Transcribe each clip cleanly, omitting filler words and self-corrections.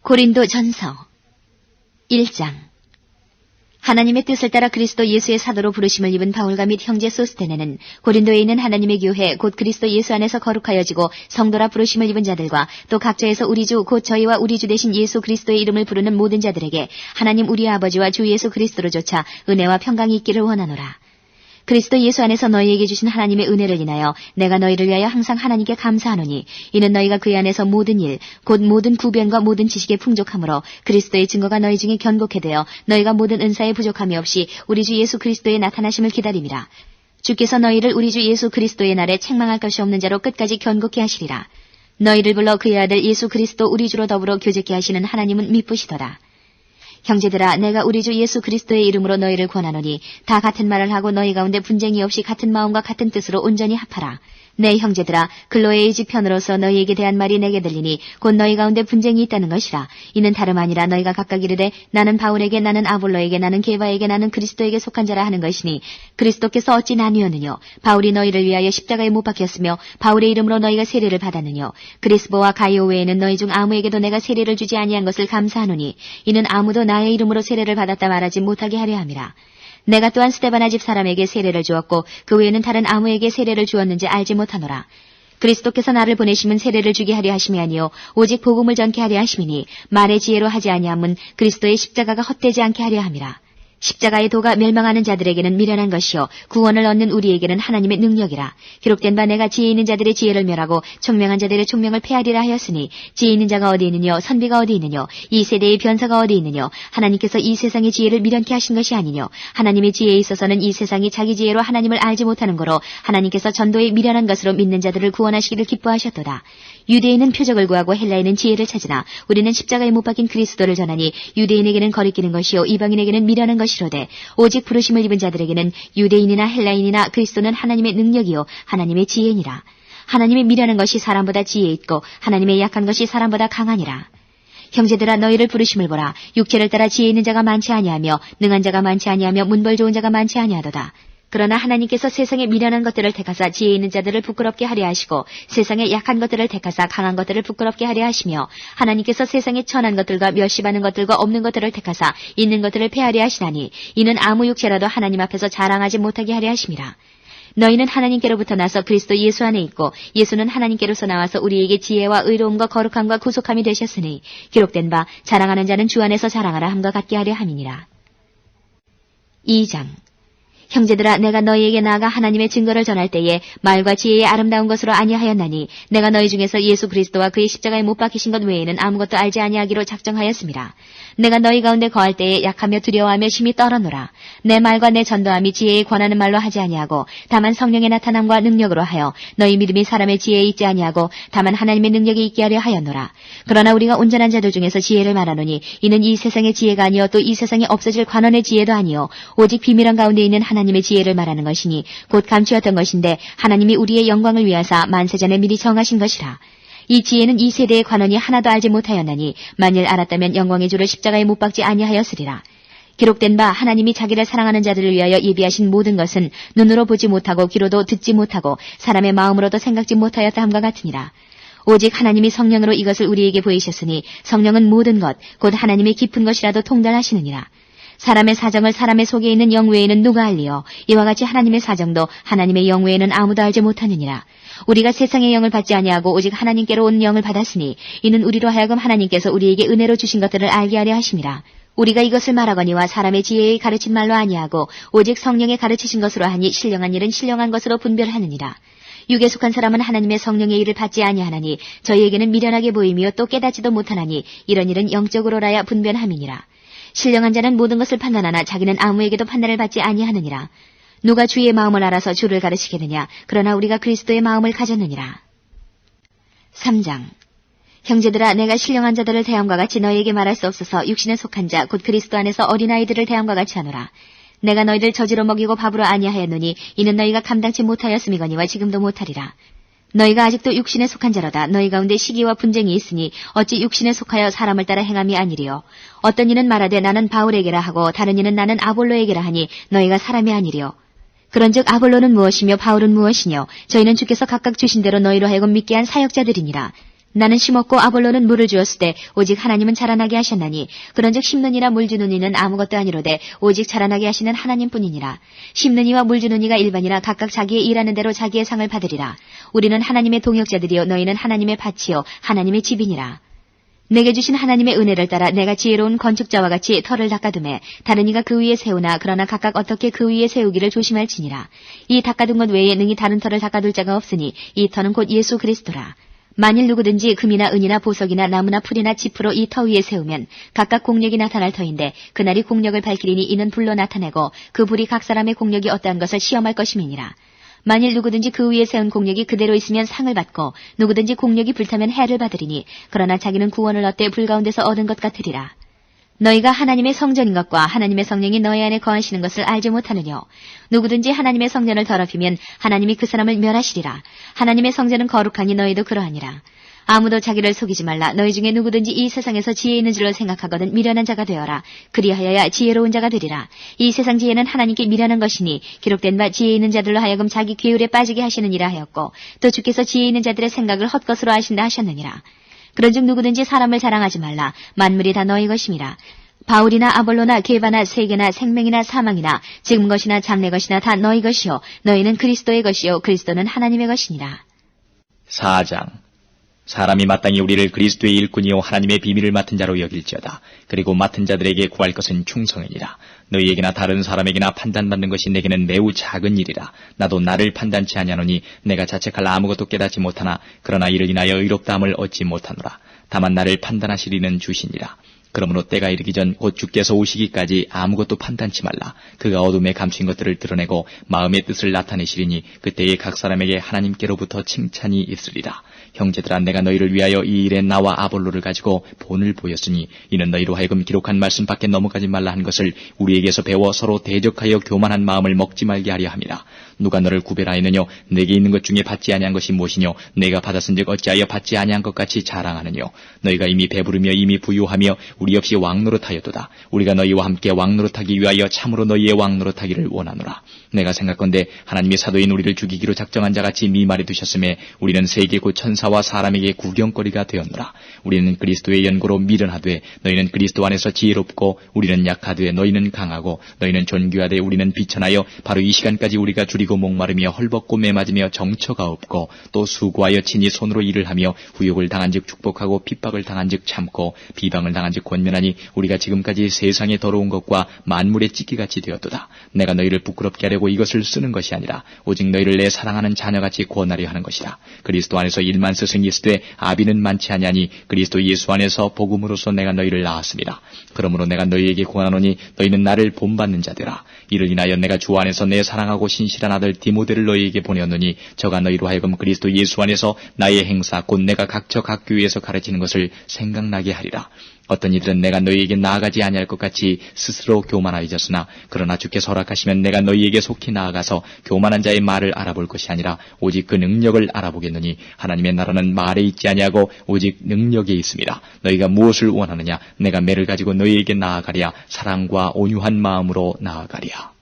고린도 전서 1장. 하나님의 뜻을 따라 그리스도 예수의 사도로 부르심을 입은 바울과 및 형제 소스테네는 고린도에 있는 하나님의 교회 곧 그리스도 예수 안에서 거룩하여지고 성도라 부르심을 입은 자들과 또 각처에서 우리 주 곧 저희와 우리 주 되신 예수 그리스도의 이름을 부르는 모든 자들에게 하나님 우리 아버지와 주 예수 그리스도로조차 은혜와 평강이 있기를 원하노라. 그리스도 예수 안에서 너희에게 주신 하나님의 은혜를 인하여 내가 너희를 위하여 항상 하나님께 감사하노니 이는 너희가 그의 안에서 모든 일 곧 모든 구변과 모든 지식에 풍족함으로 그리스도의 증거가 너희 중에 견고케 되어 너희가 모든 은사에 부족함이 없이 우리 주 예수 그리스도의 나타나심을 기다림이라. 주께서 너희를 우리 주 예수 그리스도의 날에 책망할 것이 없는 자로 끝까지 견고케 하시리라. 너희를 불러 그의 아들 예수 그리스도 우리 주로 더불어 교제케 하시는 하나님은 미쁘시도다. 형제들아, 내가 우리 주 예수 그리스도의 이름으로 너희를 권하노니 다 같은 말을 하고 너희 가운데 분쟁이 없이 같은 마음과 같은 뜻으로 온전히 합하라. 내 형제들아, 글로의 지편으로서 너희에게 대한 말이 내게 들리니 곧 너희 가운데 분쟁이 있다는 것이라. 이는 다름 아니라 너희가 각각 이르되 나는 바울에게, 나는 아볼로에게, 나는 게바에게, 나는 그리스도에게 속한 자라 하는 것이니 그리스도께서 어찌 나뉘었느뇨? 바울이 너희를 위하여 십자가에 못 박혔으며 바울의 이름으로 너희가 세례를 받았느뇨? 그리스보와 가이오 외에는 너희 중 아무에게도 내가 세례를 주지 아니한 것을 감사하노니 이는 아무도 나의 이름으로 세례를 받았다 말하지 못하게 하려 함이라. 내가 또한 스데바나 집 사람에게 세례를 주었고 그 외에는 다른 아무에게 세례를 주었는지 알지 못하노라. 그리스도께서 나를 보내심은 세례를 주게 하려 하심이 아니요 오직 복음을 전케 하려 하심이니 말의 지혜로 하지 아니함은 그리스도의 십자가가 헛되지 않게 하려 함이라. 십자가의 도가 멸망하는 자들에게는 미련한 것이요 구원을 얻는 우리에게는 하나님의 능력이라. 기록된 바 내가 지혜 있는 자들의 지혜를 멸하고 총명한 자들의 총명을 폐하리라 하였으니 지혜 있는 자가 어디 있느뇨? 선비가 어디 있느뇨? 이 세대의 변사가 어디 있느뇨? 하나님께서 이 세상의 지혜를 미련케 하신 것이 아니뇨? 하나님의 지혜에 있어서는 이 세상이 자기 지혜로 하나님을 알지 못하는 거로 하나님께서 전도에 미련한 것으로 믿는 자들을 구원하시기를 기뻐하셨도다. 유대인은 표적을 구하고 헬라인은 지혜를 찾으나 우리는 십자가에 못 박힌 그리스도를 전하니 유대인에게는 거리끼는 것이요 이방인에게는 미련한 것이로되 오직 부르심을 입은 자들에게는 유대인이나 헬라인이나 그리스도는 하나님의 능력이요 하나님의 지혜니라. 하나님의 미련한 것이 사람보다 지혜 있고 하나님의 약한 것이 사람보다 강하니라. 형제들아, 너희를 부르심을 보라. 육체를 따라 지혜 있는 자가 많지 아니하며 능한 자가 많지 아니하며 문벌 좋은 자가 많지 아니하도다. 그러나 하나님께서 세상의 미련한 것들을 택하사 지혜 있는 자들을 부끄럽게 하려 하시고 세상의 약한 것들을 택하사 강한 것들을 부끄럽게 하려 하시며 하나님께서 세상의 천한 것들과 멸시받는 것들과 없는 것들을 택하사 있는 것들을 폐하려 하시나니 이는 아무 육체라도 하나님 앞에서 자랑하지 못하게 하려 하심이라. 너희는 하나님께로부터 나서 그리스도 예수 안에 있고 예수는 하나님께로서 나와서 우리에게 지혜와 의로움과 거룩함과 구속함이 되셨으니 기록된 바 자랑하는 자는 주 안에서 자랑하라 함과 같게 하려 함이니라. 2장. 형제들아, 내가 너희에게 나아가 하나님의 증거를 전할 때에 말과 지혜의 아름다운 것으로 아니하였나니 내가 너희 중에서 예수 그리스도와 그의 십자가에 못 박히신 것 외에는 아무것도 알지 아니하기로 작정하였습니다. 내가 너희 가운데 거할 때에 약하며 두려워하며 심히 떨어노라. 내 말과 내 전도함이 지혜에 권하는 말로 하지 아니하고 다만 성령의 나타남과 능력으로 하여 너희 믿음이 사람의 지혜에 있지 아니하고 다만 하나님의 능력에 있게 하려 하였노라. 그러나 우리가 온전한 자들 중에서 지혜를 말하노니 이는 이 세상의 지혜가 아니요 또 이 세상에 없어질 관원의 지혜도 아니요 오직 비밀한 가운데 있는 하나님의 지혜를 말하는 것이니 곧 감추었던 것인데 하나님이 우리의 영광을 위하사 만세전에 미리 정하신 것이라. 이 지혜는 이 세대의 관원이 하나도 알지 못하였나니 만일 알았다면 영광의 주를 십자가에 못 박지 아니하였으리라. 기록된 바 하나님이 자기를 사랑하는 자들을 위하여 예비하신 모든 것은 눈으로 보지 못하고 귀로도 듣지 못하고 사람의 마음으로도 생각지 못하였다 함과 같으니라. 오직 하나님이 성령으로 이것을 우리에게 보이셨으니 성령은 모든 것 곧 하나님의 깊은 것이라도 통달하시느니라. 사람의 사정을 사람의 속에 있는 영 외에는 누가 알리요? 이와 같이 하나님의 사정도 하나님의 영 외에는 아무도 알지 못하느니라. 우리가 세상의 영을 받지 아니하고 오직 하나님께로 온 영을 받았으니 이는 우리로 하여금 하나님께서 우리에게 은혜로 주신 것들을 알게 하려 하심이라. 우리가 이것을 말하거니와 사람의 지혜에 가르친 말로 아니하고 오직 성령에 가르치신 것으로 하니 신령한 일은 신령한 것으로 분별하느니라. 육에 속한 사람은 하나님의 성령의 일을 받지 아니하나니 저희에게는 미련하게 보이며 또 깨닫지도 못하나니 이런 일은 영적으로라야 분별함이니라. 신령한 자는 모든 것을 판단하나 자기는 아무에게도 판단을 받지 아니하느니라. 누가 주의 마음을 알아서 주를 가르치겠느냐? 그러나 우리가 그리스도의 마음을 가졌느니라. 3장. 형제들아, 내가 신령한 자들을 대함과 같이 너희에게 말할 수 없어서 육신에 속한 자 곧 그리스도 안에서 어린아이들을 대함과 같이 하노라. 내가 너희들 저지로 먹이고 밥으로 아니하였노니 이는 너희가 감당치 못하였음이거니와 지금도 못하리라. 너희가 아직도 육신에 속한 자로다. 너희 가운데 시기와 분쟁이 있으니 어찌 육신에 속하여 사람을 따라 행함이 아니리요. 어떤 이는 말하되 나는 바울에게라 하고 다른 이는 나는 아볼로에게라 하니 너희가 사람이 아니리요. 그런즉 아볼로는 무엇이며 바울은 무엇이뇨? 저희는 주께서 각각 주신 대로 너희로 하여금 믿게 한 사역자들이니라. 나는 심었고 아볼로는 물을 주었을 때 오직 하나님은 자라나게 하셨나니 그런즉 심는 이나 물 주는 이는 아무것도 아니로되 오직 자라나게 하시는 하나님뿐이니라. 심는 이와 물 주는 이가 일반이라 각각 자기의 일하는 대로 자기의 상을 받으리라. 우리는 하나님의 동역자들이요 너희는 하나님의 밭이요 하나님의 집이니라. 내게 주신 하나님의 은혜를 따라 내가 지혜로운 건축자와 같이 터를 닦아두매 다른 이가 그 위에 세우나 그러나 각각 어떻게 그 위에 세우기를 조심할지니라. 이 닦아둔 것 외에 능히 다른 터를 닦아둘 자가 없으니 이 터는 곧 예수 그리스도라. 만일 누구든지 금이나 은이나 보석이나 나무나 풀이나 짚으로 이 터 위에 세우면 각각 공력이 나타날 터인데 그날이 공력을 밝히리니 이는 불로 나타내고 그 불이 각 사람의 공력이 어떠한 것을 시험할 것임이니라. 만일 누구든지 그 위에 세운 공력이 그대로 있으면 상을 받고 누구든지 공력이 불타면 해를 받으리니 그러나 자기는 구원을 얻되 불 가운데서 얻은 것 같으리라. 너희가 하나님의 성전인 것과 하나님의 성령이 너희 안에 거하시는 것을 알지 못하느뇨. 누구든지 하나님의 성전을 더럽히면 하나님이 그 사람을 멸하시리라. 하나님의 성전은 거룩하니 너희도 그러하니라. 아무도 자기를 속이지 말라. 너희 중에 누구든지 이 세상에서 지혜 있는 줄로 생각하거든 미련한 자가 되어라. 그리하여야 지혜로운 자가 되리라. 이 세상 지혜는 하나님께 미련한 것이니 기록된 바 지혜 있는 자들로 하여금 자기 괴울에 빠지게 하시느니라 하였고 또 주께서 지혜 있는 자들의 생각을 헛것으로 하신다 하셨느니라. 그런즉 누구든지 사람을 자랑하지 말라. 만물이 다 너희 것임이라. 바울이나 아볼로나 게바나 세계나 생명이나 사망이나 지금 것이나 장래 것이나 다 너희 것이요 너희는 그리스도의 것이요 그리스도는 하나님의 것이니라. 4장. 사람이 마땅히 우리를 그리스도의 일꾼이요 하나님의 비밀을 맡은 자로 여길지어다. 그리고 맡은 자들에게 구할 것은 충성이니라. 너희에게나 다른 사람에게나 판단받는 것이 내게는 매우 작은 일이라. 나도 나를 판단치 아니하노니 내가 자책할 아무것도 깨닫지 못하나 그러나 이를 인하여 의롭다함을 얻지 못하노라. 다만 나를 판단하시리는 주시니라. 그러므로 때가 이르기 전 곧 주께서 오시기까지 아무것도 판단치 말라. 그가 어둠에 감춘 것들을 드러내고 마음의 뜻을 나타내시리니 그때에 각 사람에게 하나님께로부터 칭찬이 있으리라. 형제들아, 내가 너희를 위하여 이 일에 나와 아볼로를 가지고 본을 보였으니 이는 너희로 하여금 기록한 말씀 밖에 넘어가지 말라 한 것을 우리에게서 배워 서로 대적하여 교만한 마음을 먹지 말게 하려 함이라. 누가 너를 구별하였느뇨? 내게 있는 것 중에 받지 아니한 것이 무엇이뇨? 내가 받았은즉 어찌하여 받지 아니한 것 같이 자랑하느뇨? 너희가 이미 배부르며 이미 부유하며 우리 없이 왕노릇하였도다. 우리가 너희와 함께 왕노릇하기 위하여 참으로 너희의 왕노릇하기를 원하노라. 내가 생각건대 하나님의 사도인 우리를 죽이기로 작정한 자같이 미말해 두셨음에 우리는 세계 곧 천사와 사람에게 구경거리가 되었노라. 우리는 그리스도의 연고로 미련하되 너희는 그리스도 안에서 지혜롭고 우리는 약하되 너희는 강하고 너희는 존귀하되 우리는 비천하여 바로 이 시간까지 우리가 줄이고 목마르며 헐벗고 매맞으며 정처가 없고 또 수고하여 친히 손으로 일을 하며 후욕을 당한즉 축복하고 핍박을 당한즉 참고 비방을 당한즉 권면하니 우리가 지금까지 세상에 더러운 것과 만물의 찢기같이 되었도다. 내가 너희를 부끄럽게 하려고 이것을 쓰는 것이 아니라 오직 너희를 내 사랑하는 자녀같이 구원하려 하는 것이라. 그리스도 안에서 1만 스승이 있으되 아비는 많지 아니하니 그리스도 예수 안에서 복음으로서 내가 너희를 낳았습니다. 그러므로 내가 너희에게 구하노니 너희는 나를 본받는 자되라. 이를 인하여 내가 주 안에서 내 사랑하고 신실한 아들 디모데를 너희에게 보내었노니 저가 너희로 하여금 그리스도 예수 안에서 나의 행사 곧 내가 각처 각 교회에서 가르치는 것을 생각나게 하리라. 어떤 이들은 내가 너희에게 나아가지 아니할 것 같이 스스로 교만하여졌으나 그러나 주께서 허락하시면 내가 너희에게 속히 나아가서 교만한 자의 말을 알아볼 것이 아니라 오직 그 능력을 알아보겠노니 하나님의 나라는 말에 있지 아니하고 오직 능력에 있습니다. 너희가 무엇을 원하느냐? 내가 매를 가지고 너희에게 나아가랴. 사랑과 온유한 마음으로 나아가랴.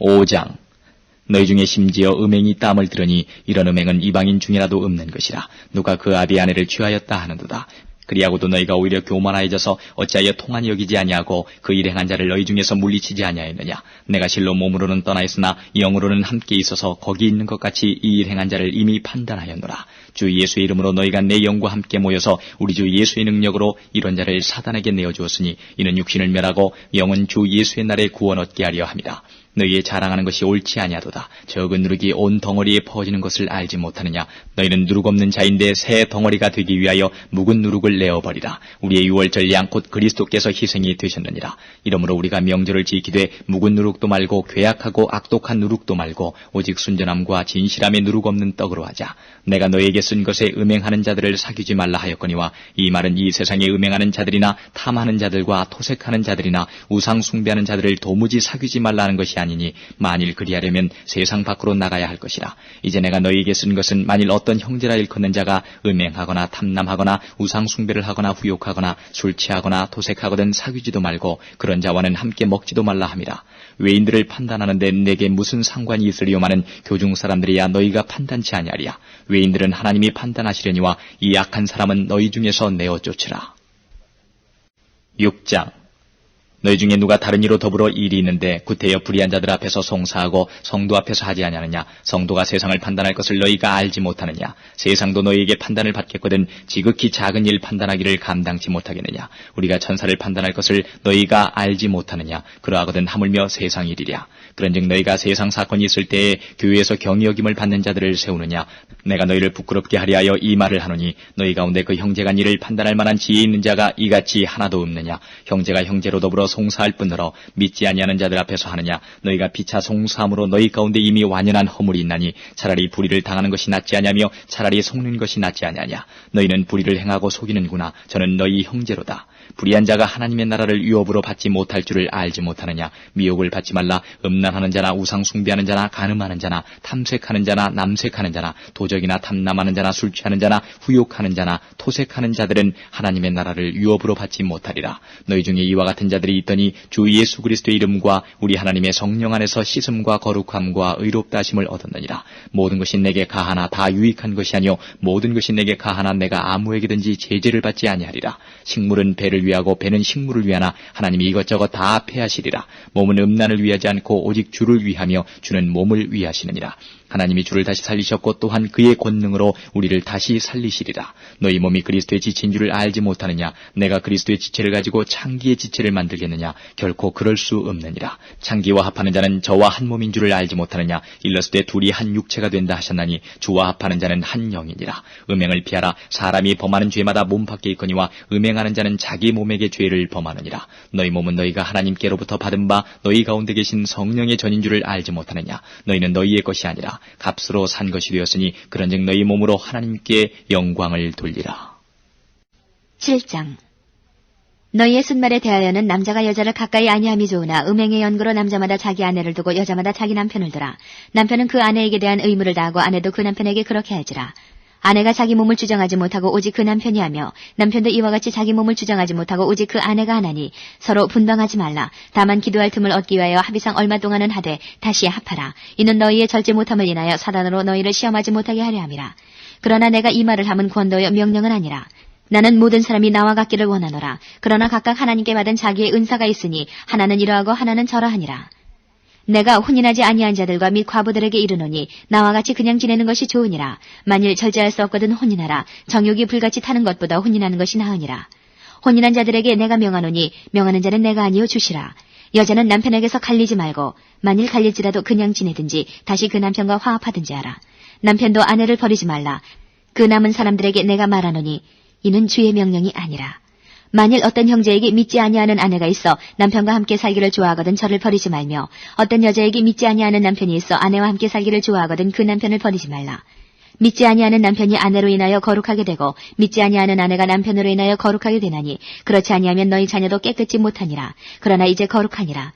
5장. 너희 중에 심지어 음행이 땀을 들으니 이런 음행은 이방인 중이라도 없는 것이라. 누가 그 아비 아내를 취하였다 하는도다. 그리하고도 너희가 오히려 교만하여져서 어찌하여 통한이 여기지 아니하고 그 일을 행한 자를 너희 중에서 물리치지 아니하였느냐? 내가 실로 몸으로는 떠나 있으나 영으로는 함께 있어서 거기 있는 것 같이 이 일 행한 자를 이미 판단하였노라. 주 예수의 이름으로 너희가 내 영과 함께 모여서 우리 주 예수의 능력으로 이런 자를 사단에게 내어주었으니 이는 육신을 멸하고 영은 주 예수의 날에 구원 얻게 하려 함이다. 너희의 자랑하는 것이 옳지 아니하도다. 적은 누룩이 온 덩어리에 퍼지는 것을 알지 못하느냐? 너희는 누룩 없는 자인데 새 덩어리가 되기 위하여 묵은 누룩을 내어버리라. 우리의 유월절 양 곧 그리스도께서 희생이 되셨느니라. 이러므로 우리가 명절을 지키되 묵은 누룩도 말고 괴악하고 악독한 누룩도 말고 오직 순전함과 진실함의 누룩 없는 떡으로 하자. 내가 너희에게 쓴 것에 음행하는 자들을 사귀지 말라 하였거니와 이 말은 이 세상에 음행하는 자들이나 탐하는 자들과 토색하는 자들이나 우상 숭배하는 자들을 도무지 사귀지 말라는 것이 것이 아니니 만일 그리하려면 세상 밖으로 나가야 할 것이라. 이제 내가 너희에게 쓴 것은 만일 어떤 형제라 일컫는 자가 음행하거나 탐남하거나 우상숭배를 하거나 후욕하거나 술 취하거나 도색하거든 사귀지도 말고 그런 자와는 함께 먹지도 말라 함이라. 외인들을 판단하는데 내게 무슨 상관이 있으리요마는 교중 사람들이야 너희가 판단치 아니하리야. 외인들은 하나님이 판단하시려니와 이 악한 사람은 너희 중에서 내어 쫓으라. 6장. 너희 중에 누가 다른 이로 더불어 일이 있는데 구태여 불의한 자들 앞에서 송사하고 성도 앞에서 하지 아니하느냐? 성도가 세상을 판단할 것을 너희가 알지 못하느냐? 세상도 너희에게 판단을 받겠거든 지극히 작은 일 판단하기를 감당치 못하겠느냐? 우리가 천사를 판단할 것을 너희가 알지 못하느냐? 그러하거든 하물며 세상 일이랴. 그런즉 너희가 세상 사건이 있을 때에 교회에서 경히 여김을 받는 자들을 세우느냐? 내가 너희를 부끄럽게 하려 하여 이 말을 하노니 너희 가운데 그 형제간 일을 판단할 만한 지혜 있는 자가 이같이 하나도 없느냐? 형제가 형제로 더불어 송사할 뿐더러 믿지 아니하는 자들 앞에서 하느냐? 너희가 피차 송사함으로 너희 가운데 이미 완연한 허물이 있나니 차라리 불의를 당하는 것이 낫지 아니하며 차라리 속는 것이 낫지 아니하냐? 너희는 불의를 행하고 속이는구나. 저는 너희 형제로다. 불의한 자가 하나님의 나라를 유업으로 받지 못할 줄을 알지 못하느냐? 미혹을 받지 말라. 음란하는 자나 우상 숭배하는 자나 간음하는 자나 탐색하는 자나 남색하는 자나 도적이나 탐남하는 자나 술 취하는 자나 후욕하는 자나 토색하는 자들은 하나님의 나라를 유업으로 받지 못하리라. 너희 중에 이와 같은 자들이 있더니 주 예수 그리스도의 이름과 우리 하나님의 성령 안에서 씻음과 거룩함과 의롭다 하심을 얻었느니라. 모든 것이 내게 가하나 다 유익한 것이 아니요 모든 것이 내게 가하나 내가 아무에게든지 제재를 받지 아니하리라. 식물은 배를 위하고 배는 식물을 위하나 하나님이 이것저것 다 패하시리라. 몸은 음란을 위하지 않고 오직 주를 위하며 주는 몸을 위하시느니라. 하나님이 주를 다시 살리셨고 또한 그의 권능으로 우리를 다시 살리시리라. 너희 몸이 그리스도의 지체인 줄을 알지 못하느냐? 내가 그리스도의 지체를 가지고 창기의 지체를 만들겠느냐? 결코 그럴 수 없느니라. 창기와 합하는 자는 저와 한 몸인 줄을 알지 못하느냐? 일렀을 때 둘이 한 육체가 된다 하셨나니 주와 합하는 자는 한 영이니라. 음행을 피하라. 사람이 범하는 죄마다 몸 밖에 있거니와 음행하는 자는 자기 몸에게 죄를 범하느니라. 너희 몸은 너희가 하나님께로부터 받은 바 너희 가운데 계신 성령의 전인 줄을 알지 못하느냐? 너희는 너희의 것이 아니라 값으로 산 것이 되었으니 그런즉 너희 몸으로 하나님께 영광을 돌리라. 7장. 너희의 순말에 대하여는 남자가 여자를 가까이 아니함이 좋으나 음행의 연고로 남자마다 자기 아내를 두고 여자마다 자기 남편을 두라. 남편은 그 아내에게 대한 의무를 다하고 아내도 그 남편에게 그렇게 할지라. 아내가 자기 몸을 주장하지 못하고 오직 그 남편이 하며 남편도 이와 같이 자기 몸을 주장하지 못하고 오직 그 아내가 하나니 서로 분방하지 말라. 다만 기도할 틈을 얻기 위하여 합의상 얼마 동안은 하되 다시 합하라. 이는 너희의 절제 못함을 인하여 사단으로 너희를 시험하지 못하게 하려 함이라. 그러나 내가 이 말을 함은 권도여 명령은 아니라. 나는 모든 사람이 나와 같기를 원하노라. 그러나 각각 하나님께 받은 자기의 은사가 있으니 하나는 이러하고 하나는 저러하니라. 내가 혼인하지 아니한 자들과 및 과부들에게 이르노니 나와 같이 그냥 지내는 것이 좋으니라. 만일 절제할 수 없거든 혼인하라. 정욕이 불같이 타는 것보다 혼인하는 것이 나으니라. 혼인한 자들에게 내가 명하노니 명하는 자는 내가 아니요 주시라. 여자는 남편에게서 갈리지 말고 만일 갈릴지라도 그냥 지내든지 다시 그 남편과 화합하든지 하라. 남편도 아내를 버리지 말라. 그 남은 사람들에게 내가 말하노니 이는 주의 명령이 아니라. 만일 어떤 형제에게 믿지 아니하는 아내가 있어 남편과 함께 살기를 좋아하거든 저를 버리지 말며 어떤 여자에게 믿지 아니하는 남편이 있어 아내와 함께 살기를 좋아하거든 그 남편을 버리지 말라. 믿지 아니하는 남편이 아내로 인하여 거룩하게 되고 믿지 아니하는 아내가 남편으로 인하여 거룩하게 되나니 그렇지 아니하면 너희 자녀도 깨끗지 못하니라. 그러나 이제 거룩하니라.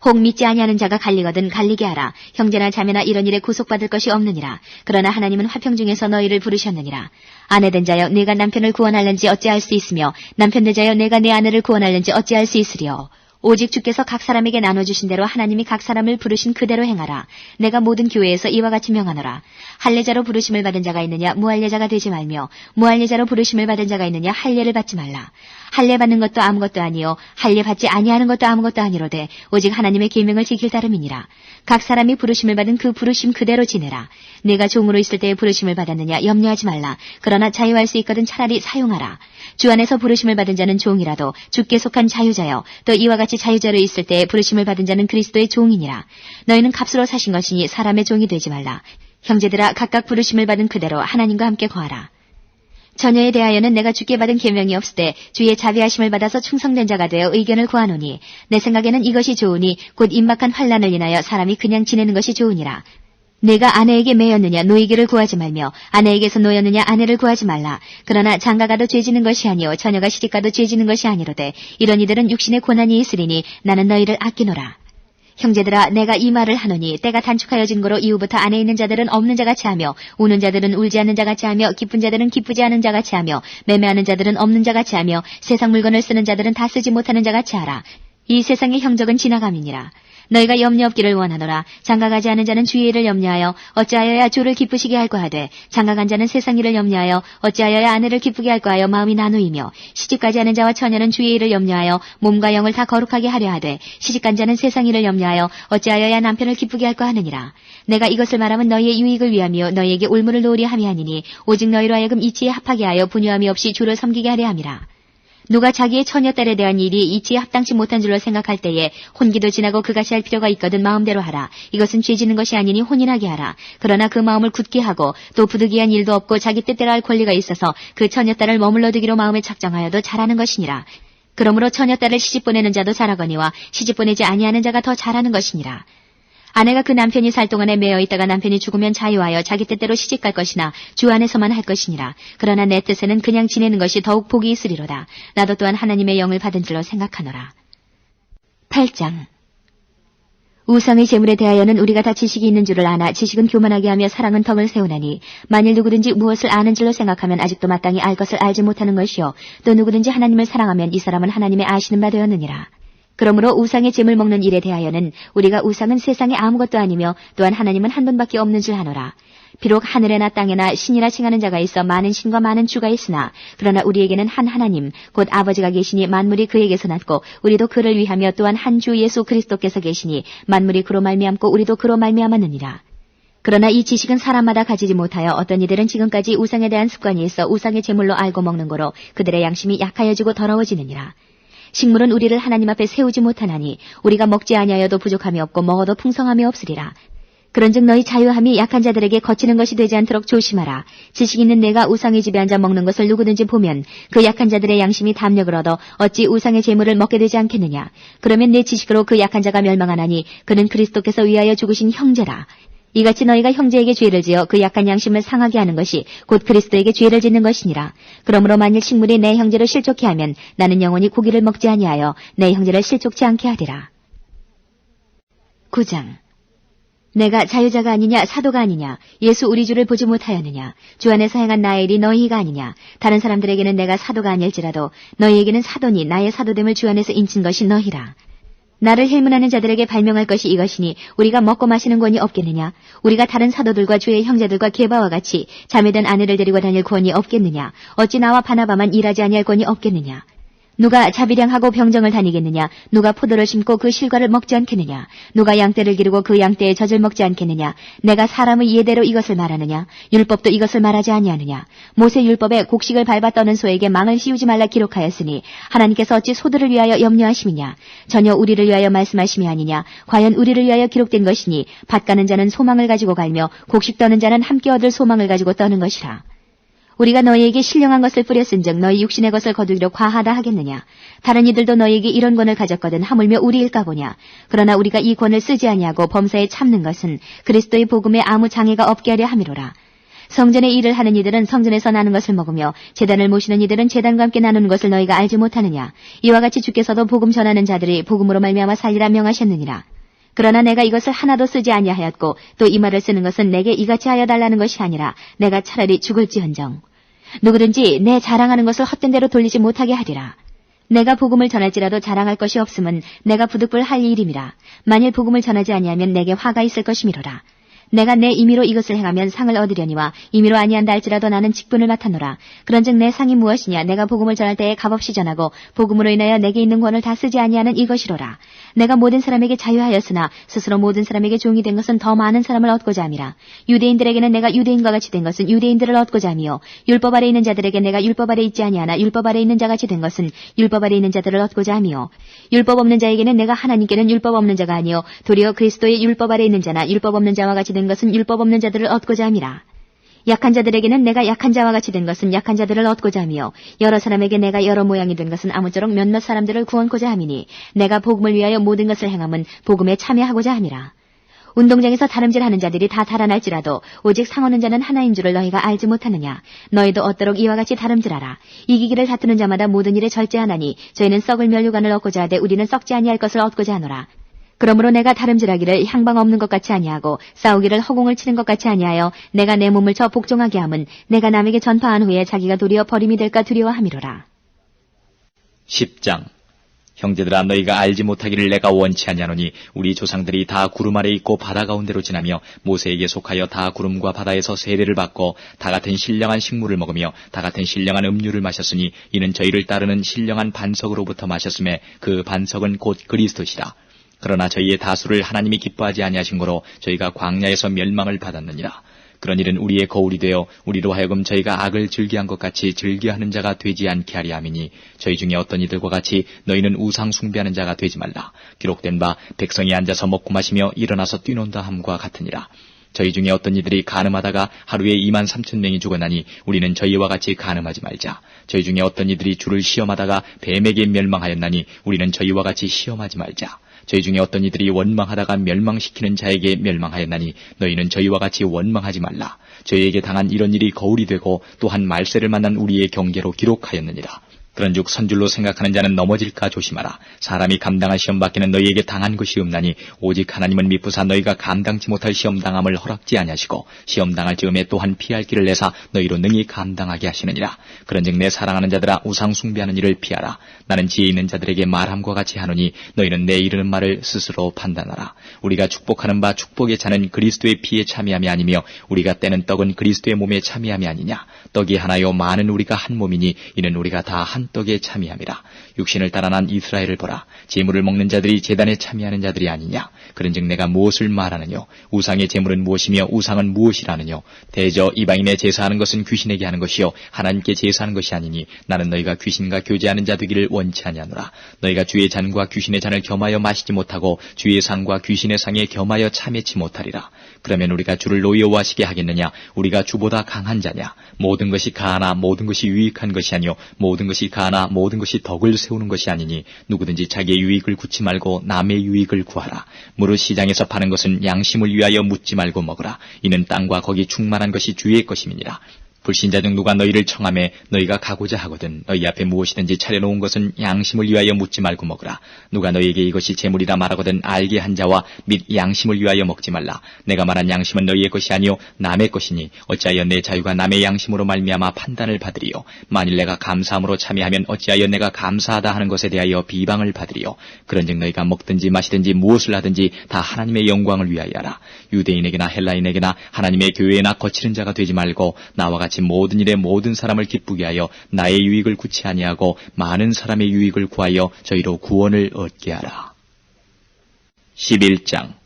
혹 믿지 아니하는 자가 갈리거든 갈리게 하라. 형제나 자매나 이런 일에 구속받을 것이 없느니라. 그러나 하나님은 화평 중에서 너희를 부르셨느니라. 아내된 자여 내가 남편을 구원할는지 어찌할 수 있으며 남편된 자여 내가 내 아내를 구원할는지 어찌할 수 있으리요. 오직 주께서 각 사람에게 나눠주신 대로 하나님이 각 사람을 부르신 그대로 행하라. 내가 모든 교회에서 이와 같이 명하노라. 할례자로 부르심을 받은 자가 있느냐 무할례자가 되지 말며 무할례자로 부르심을 받은 자가 있느냐 할례를 받지 말라. 할례 받는 것도 아무것도 아니요 할례 받지 아니하는 것도 아무것도 아니로되 오직 하나님의 계명을 지킬 따름이니라. 각 사람이 부르심을 받은 그 부르심 그대로 지내라. 내가 종으로 있을 때에 부르심을 받았느냐 염려하지 말라. 그러나 자유할 수 있거든 차라리 사용하라. 주 안에서 부르심을 받은 자는 종이라도 주께 속한 자유자여 또 이와 같이 자유자로 있을 때에 부르심을 받은 자는 그리스도의 종이니라. 너희는 값으로 사신 것이니 사람의 종이 되지 말라. 형제들아 각각 부르심을 받은 그대로 하나님과 함께 거하라. 처녀에 대하여는 내가 주께 받은 계명이 없을 때 주의 자비하심을 받아서 충성된 자가 되어 의견을 구하노니 내 생각에는 이것이 좋으니 곧 임박한 환난을 인하여 사람이 그냥 지내는 것이 좋으니라. 내가 아내에게 매였느냐 노이기를 구하지 말며 아내에게서 노였느냐 아내를 구하지 말라. 그러나 장가가도 죄지는 것이 아니요 처녀가 시집가도 죄지는 것이 아니로되 이런 이들은 육신의 고난이 있으리니 나는 너희를 아끼노라. 형제들아, 내가 이 말을 하노니 때가 단축하여진 거로 이후부터 안에 있는 자들은 없는 자같이 하며 우는 자들은 울지 않는 자같이 하며 기쁜 자들은 기쁘지 않은 자같이 하며 매매하는 자들은 없는 자같이 하며 세상 물건을 쓰는 자들은 다 쓰지 못하는 자같이 하라. 이 세상의 형적은 지나감이니라. 너희가 염려 없기를 원하노라. 장가가지 않은 자는 주의 일을 염려하여 어찌하여야 주를 기쁘시게 할까 하되 장가간 자는 세상 일을 염려하여 어찌하여야 아내를 기쁘게 할까 하여 마음이 나누이며 시집가지 않은 자와 처녀는 주의 일을 염려하여 몸과 영을 다 거룩하게 하려 하되 시집간 자는 세상 일을 염려하여 어찌하여야 남편을 기쁘게 할까 하느니라. 내가 이것을 말하면 너희의 유익을 위하며 너희에게 올무를 놓으려 함이 아니니 오직 너희로 하여금 이치에 합하게 하여 분유함이 없이 주를 섬기게 하려 함이라. 누가 자기의 처녀딸에 대한 일이 이치에 합당치 못한 줄로 생각할 때에 혼기도 지나고 그같이 할 필요가 있거든 마음대로 하라. 이것은 죄 짓는 것이 아니니 혼인하게 하라. 그러나 그 마음을 굳게 하고 또 부득이한 일도 없고 자기 뜻대로 할 권리가 있어서 그 처녀딸을 머물러 두기로 마음에 작정하여도 잘하는 것이니라. 그러므로 처녀딸을 시집 보내는 자도 잘하거니와 시집 보내지 아니하는 자가 더 잘하는 것이니라. 아내가 그 남편이 살 동안에 매여 있다가 남편이 죽으면 자유하여 자기 뜻대로 시집갈 것이나 주 안에서만 할 것이니라. 그러나 내 뜻에는 그냥 지내는 것이 더욱 복이 있으리로다. 나도 또한 하나님의 영을 받은 줄로 생각하노라. 8장. 우상의 재물에 대하여는 우리가 다 지식이 있는 줄을 아나 지식은 교만하게 하며 사랑은 덕을 세우나니 만일 누구든지 무엇을 아는 줄로 생각하면 아직도 마땅히 알 것을 알지 못하는 것이요 또 누구든지 하나님을 사랑하면 이 사람은 하나님의 아시는 바 되었느니라. 그러므로 우상의 재물 먹는 일에 대하여는 우리가 우상은 세상에 아무것도 아니며 또한 하나님은 한 분밖에 없는 줄 아노라. 비록 하늘에나 땅에나 신이라 칭하는 자가 있어 많은 신과 많은 주가 있으나 그러나 우리에게는 한 하나님 곧 아버지가 계시니 만물이 그에게서 났고 우리도 그를 위하며 또한 한 주 예수 그리스도께서 계시니 만물이 그로 말미암고 우리도 그로 말미암았느니라. 그러나 이 지식은 사람마다 가지지 못하여 어떤 이들은 지금까지 우상에 대한 습관이 있어 우상의 재물로 알고 먹는 거로 그들의 양심이 약하여지고 더러워지느니라. 식물은 우리를 하나님 앞에 세우지 못하나니 우리가 먹지 아니하여도 부족함이 없고 먹어도 풍성함이 없으리라. 그런즉 너희 자유함이 약한 자들에게 거치는 것이 되지 않도록 조심하라. 지식 있는 내가 우상의 집에 앉아 먹는 것을 누구든지 보면 그 약한 자들의 양심이 담력을 얻어 어찌 우상의 재물을 먹게 되지 않겠느냐. 그러면 내 지식으로 그 약한 자가 멸망하나니 그는 그리스도께서 위하여 죽으신 형제라. 이같이 너희가 형제에게 죄를 지어 그 약한 양심을 상하게 하는 것이 곧 그리스도에게 죄를 짓는 것이니라. 그러므로 만일 식물이 내 형제를 실족케 하면 나는 영원히 고기를 먹지 아니하여 내 형제를 실족치 않게 하리라. 9장. 내가 자유자가 아니냐 사도가 아니냐 예수 우리 주를 보지 못하였느냐 주 안에서 행한 나의 일이 너희가 아니냐 다른 사람들에게는 내가 사도가 아닐지라도 너희에게는 사도니 나의 사도됨을 주 안에서 인친 것이 너희라. 나를 헬문하는 자들에게 발명할 것이 이것이니 우리가 먹고 마시는 권이 없겠느냐 우리가 다른 사도들과 주의 형제들과 게바와 같이 자매된 아내를 데리고 다닐 권이 없겠느냐 어찌 나와 바나바만 일하지 아니할 권이 없겠느냐 누가 자비량하고 병정을 다니겠느냐 누가 포도를 심고 그 실과를 먹지 않겠느냐 누가 양떼를 기르고 그 양떼의 젖을 먹지 않겠느냐 내가 사람의 예대로 이것을 말하느냐 율법도 이것을 말하지 아니하느냐 모세 율법에 곡식을 밟아 떠는 소에게 망을 씌우지 말라 기록하였으니 하나님께서 어찌 소들을 위하여 염려하심이냐 전혀 우리를 위하여 말씀하심이 아니냐 과연 우리를 위하여 기록된 것이니 밭 가는 자는 소망을 가지고 갈며 곡식 떠는 자는 함께 얻을 소망을 가지고 떠는 것이라. 우리가 너희에게 신령한 것을 뿌렸은즉 너희 육신의 것을 거두기로 과하다 하겠느냐. 다른 이들도 너희에게 이런 권을 가졌거든 하물며 우리일까 보냐. 그러나 우리가 이 권을 쓰지 아니하고 범사에 참는 것은 그리스도의 복음에 아무 장애가 없게 하려 함이로라. 성전의 일을 하는 이들은 성전에서 나는 것을 먹으며 제단을 모시는 이들은 제단과 함께 나누는 것을 너희가 알지 못하느냐. 이와 같이 주께서도 복음 전하는 자들이 복음으로 말미암아 살리라 명하셨느니라. 그러나 내가 이것을 하나도 쓰지 아니하였고 또 이 말을 쓰는 것은 내게 이같이 하여 달라는 것이 아니라 내가 차라리 죽을지언정 누구든지 내 자랑하는 것을 헛된 대로 돌리지 못하게 하리라. 내가 복음을 전할지라도 자랑할 것이 없음은 내가 부득불할 일임이라. 만일 복음을 전하지 아니하면 내게 화가 있을 것이미로라. 내가 내 임의로 이것을 행하면 상을 얻으려니와 임의로 아니한다 할지라도 나는 직분을 맡았노라. 그런즉 내 상이 무엇이냐. 내가 복음을 전할 때에 값없이 전하고 복음으로 인하여 내게 있는 권을 다 쓰지 아니하는 이것이로라. 내가 모든 사람에게 자유하였으나 스스로 모든 사람에게 종이 된 것은 더 많은 사람을 얻고자 함이라. 유대인들에게는 내가 유대인과 같이 된 것은 유대인들을 얻고자 하며 율법 아래 있는 자들에게 내가 율법 아래 있지 아니하나 율법 아래 있는 자같이 된 것은 율법 아래 있는 자들을 얻고자 하며 율법 없는 자에게는 내가 하나님께는 율법 없는 자가 아니요 도리어 그리스도의 율법 아래 있는 자나 율법 없는 자와 같이 된 것은 율법 없는 자들을 얻고자 함이라. 약한 자들에게는 내가 약한 자와 같이 된 것은 약한 자들을 얻고자 하며 여러 사람에게 내가 여러 모양이 된 것은 아무쪼록 몇몇 사람들을 구원코자 함이니 내가 복음을 위하여 모든 것을 행함은 복음에 참여하고자 함이라. 운동장에서 다름질하는 자들이 다 달아날지라도 오직 상하는 자는 하나인 줄을 너희가 알지 못하느냐. 너희도 얻도록 이와 같이 다름질하라. 이기기를 다투는 자마다 모든 일에 절제하나니 저희는 썩을 면류관을 얻고자 하되 우리는 썩지 아니할 것을 얻고자 하노라. 그러므로 내가 다름질하기를 향방 없는 것 같이 아니하고 싸우기를 허공을 치는 것 같이 아니하여 내가 내 몸을 저 복종하게 함은 내가 남에게 전파한 후에 자기가 도리어 버림이 될까 두려워함이로라. 10장. 형제들아, 너희가 알지 못하기를 내가 원치 아니하노니 우리 조상들이 다 구름 아래 있고 바다 가운데로 지나며 모세에게 속하여 다 구름과 바다에서 세례를 받고 다 같은 신령한 식물을 먹으며 다 같은 신령한 음료를 마셨으니 이는 저희를 따르는 신령한 반석으로부터 마셨음에 그 반석은 곧 그리스도시라. 그러나 저희의 다수를 하나님이 기뻐하지 아니하신 거로 저희가 광야에서 멸망을 받았느니라. 그런 일은 우리의 거울이 되어 우리로 하여금 저희가 악을 즐기한 것 같이 즐겨하는 자가 되지 않게 하리 함이니 저희 중에 어떤 이들과 같이 너희는 우상 숭배하는 자가 되지 말라. 기록된 바 백성이 앉아서 먹고 마시며 일어나서 뛰논다 함과 같으니라. 저희 중에 어떤 이들이 간음하다가 하루에 23,000명이 죽었나니 우리는 저희와 같이 간음하지 말자. 저희 중에 어떤 이들이 주를 시험하다가 뱀에게 멸망하였나니 우리는 저희와 같이 시험하지 말자. 저희 중에 어떤 이들이 원망하다가 멸망시키는 자에게 멸망하였나니 너희는 저희와 같이 원망하지 말라. 저희에게 당한 이런 일이 거울이 되고 또한 말세를 만난 우리의 경계로 기록하였느니라. 그런즉 선줄로 생각하는 자는 넘어질까 조심하라. 사람이 감당할 시험 받기는 너희에게 당한 것이 없나니 오직 하나님은 미쁘사 너희가 감당치 못할 시험 당함을 허락지 아니하시고 시험 당할 즈음에 또한 피할 길을 내사 너희로 능히 감당하게 하시느니라. 그런즉 내 사랑하는 자들아, 우상 숭배하는 일을 피하라. 나는 지혜 있는 자들에게 말함과 같이 하노니 너희는 내 이르는 말을 스스로 판단하라. 우리가 축복하는 바 축복의 차는 그리스도의 피에 참여함이 아니며 우리가 떼는 떡은 그리스도의 몸에 참여함이 아니냐. 떡이 하나요 많은 우리가 한 몸이니 이는 우리가 다 한 떡에 참여함이라. 육신을 따라 난 이스라엘을 보라. 제물을 먹는 자들이 제단에 참여하는 자들이 아니냐. 그런즉 내가 무엇을 말하느뇨. 우상의 제물은 무엇이며 우상은 무엇이라느뇨. 대저 이방인의 제사하는 것은 귀신에게 하는 것이요 하나님께 제사하는 것이 아니니 나는 너희가 귀신과 교제하는 자 되기를 원치 아니하노라. 너희가 주의 잔과 귀신의 잔을 겸하여 마시지 못하고 주의 상과 귀신의 상에 겸하여 참여치 못하리라. 그러면 우리가 주를 노여워하시게 하겠느냐. 우리가 주보다 강한 자냐. 모든 것이 가하나 모든 것이 유익한 것이 아니요 모든 것이 가하나 모든 것이 덕을 세우는 것이 아니니 누구든지 자기의 유익을 구치 말고 남의 유익을 구하라. 무릇 시장에서 파는 것은 양심을 위하여 묻지 말고 먹으라. 이는 땅과 거기 충만한 것이 주의 것임이니라. 불신자 중 누가 너희를 청하매 너희가 가고자 하거든 너희 앞에 무엇이든지 차려놓은 것은 양심을 위하여 묻지 말고 먹으라. 누가 너희에게 이것이 재물이라 말하거든 알게 한 자와 및 양심을 위하여 먹지 말라. 내가 말한 양심은 너희의 것이 아니요 남의 것이니 어찌하여 내 자유가 남의 양심으로 말미암아 판단을 받으리요. 만일 내가 감사함으로 참여하면 어찌하여 내가 감사하다 하는 것에 대하여 비방을 받으리요. 그런즉 너희가 먹든지 마시든지 무엇을 하든지 다 하나님의 영광을 위하여 하라. 유대인에게나 헬라인에게나 하나님의 교회에나 거치는 자가 되지 말고 나와 같이 모든 일에 모든 사람을 기쁘게 하여 나의 유익을 구치 아니하고 많은 사람의 유익을 구하여 저희로 구원을 얻게 하라. 11장.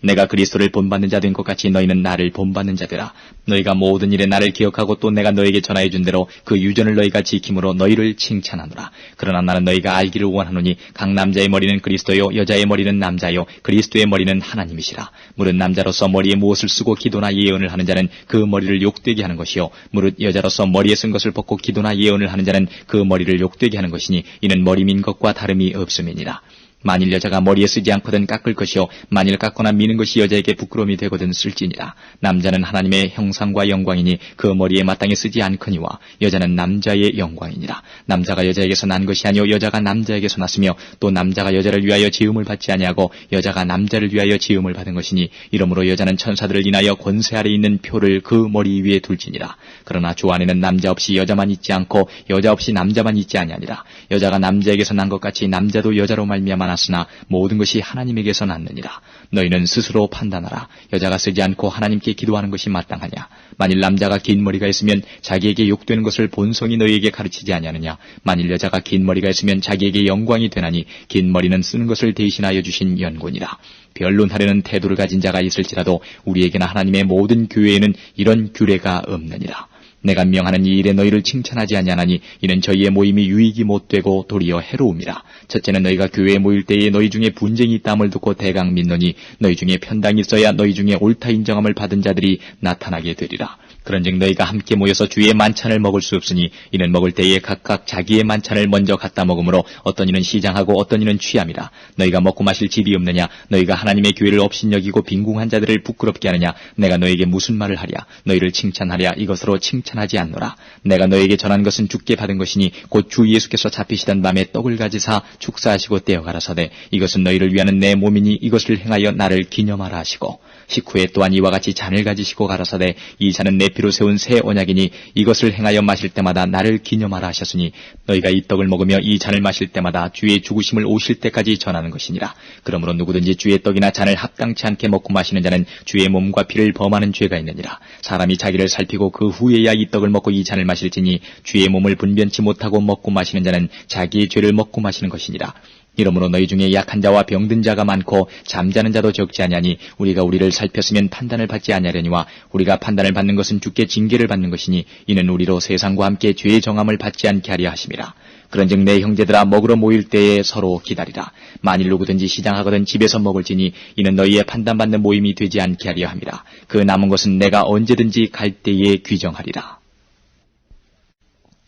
내가 그리스도를 본받는 자 된 것 같이 너희는 나를 본받는 자들아. 너희가 모든 일에 나를 기억하고 또 내가 너에게 전하여 준 대로 그 유전을 너희가 지킴으로 너희를 칭찬하노라. 그러나 나는 너희가 알기를 원하노니 각 남자의 머리는 그리스도요 여자의 머리는 남자요 그리스도의 머리는 하나님이시라. 무릇 남자로서 머리에 무엇을 쓰고 기도나 예언을 하는 자는 그 머리를 욕되게 하는 것이요 무릇 여자로서 머리에 쓴 것을 벗고 기도나 예언을 하는 자는 그 머리를 욕되게 하는 것이니 이는 머리 민 것과 다름이 없음이니라. 만일 여자가 머리에 쓰지 않거든 깎을 것이요 만일 깎거나 미는 것이 여자에게 부끄러움이 되거든 쓸지니라. 남자는 하나님의 형상과 영광이니 그 머리에 마땅히 쓰지 않거니와 여자는 남자의 영광이니라. 남자가 여자에게서 난 것이 아니요 여자가 남자에게서 났으며 또 남자가 여자를 위하여 지음을 받지 아니하고 여자가 남자를 위하여 지음을 받은 것이니 이러므로 여자는 천사들을 인하여 권세 아래 있는 표를 그 머리 위에 둘지니라. 그러나 주 안에는 남자 없이 여자만 있지 않고 여자 없이 남자만 있지 아니하니라. 여자가 남자에게서 난 것 같이 남자도 여자로 말미암아 났으나 모든 것이 하나님에게서 났느니라. 너희는 스스로 판단하라. 여자가 쓰지 않고 하나님께 기도하는 것이 마땅하냐. 만일 남자가 긴 머리가 있으면 자기에게 욕되는 것을 본성이 너희에게 가르치지 아니하느냐. 만일 여자가 긴 머리가 있으면 자기에게 영광이 되나니 긴 머리는 쓰는 것을 대신하여 주신 연고니라. 변론하려는 태도를 가진 자가 있을지라도 우리에게나 하나님의 모든 교회에는 이런 규례가 없느니라. 내가 명하는 이 일에 너희를 칭찬하지 아니하나니 이는 저희의 모임이 유익이 못되고 도리어 해로움이라. 첫째는 너희가 교회에 모일 때에 너희 중에 분쟁이 있다함을 듣고 대강 믿노니 너희 중에 편당이 있어야 너희 중에 옳다 인정함을 받은 자들이 나타나게 되리라. 그런즉 너희가 함께 모여서 주의 만찬을 먹을 수 없으니 이는 먹을 때에 각각 자기의 만찬을 먼저 갖다 먹으므로 어떤 이는 시장하고 어떤 이는 취함이라. 너희가 먹고 마실 집이 없느냐? 너희가 하나님의 교회를 업신여기고 빈궁한 자들을 부끄럽게 하느냐? 내가 너에게 무슨 말을 하랴? 너희를 칭찬하랴? 이것으로 칭찬하지 않노라. 내가 너에게 전한 것은 주께 받은 것이니 곧 주 예수께서 잡히시던 밤에 떡을 가지사 축사하시고 떼어 가라사대 이것은 너희를 위하는 내 몸이니 이것을 행하여 나를 기념하라 하시고 식후에 또한 이와 같이 잔을 가지시고 가라사대 이 잔은 내 피로 세운 새 언약이니 이것을 행하여 마실 때마다 나를 기념하라 하셨으니 너희가 이 떡을 먹으며 이 잔을 마실 때마다 주의 죽으심을 오실 때까지 전하는 것이니라. 그러므로 누구든지 주의 떡이나 잔을 합당치 않게 먹고 마시는 자는 주의 몸과 피를 범하는 죄가 있느니라. 사람이 자기를 살피고 그 후에야 이 떡을 먹고 이 잔을 마실지니 주의 몸을 분변치 못하고 먹고 마시는 자는 자기의 죄를 먹고 마시는 것이니라. 이러므로 너희 중에 약한 자와 병든 자가 많고 잠자는 자도 적지 아니하니 우리가 우리를 살폈으면 판단을 받지 아니하려니와 우리가 판단을 받는 것은 주께 징계를 받는 것이니 이는 우리로 세상과 함께 죄의 정함을 받지 않게 하려 하심이라. 그런즉 내 형제들아 먹으러 모일 때에 서로 기다리라. 만일 누구든지 시장하거든 집에서 먹을지니 이는 너희의 판단받는 모임이 되지 않게 하려 함이라. 그 남은 것은 내가 언제든지 갈 때에 규정하리라.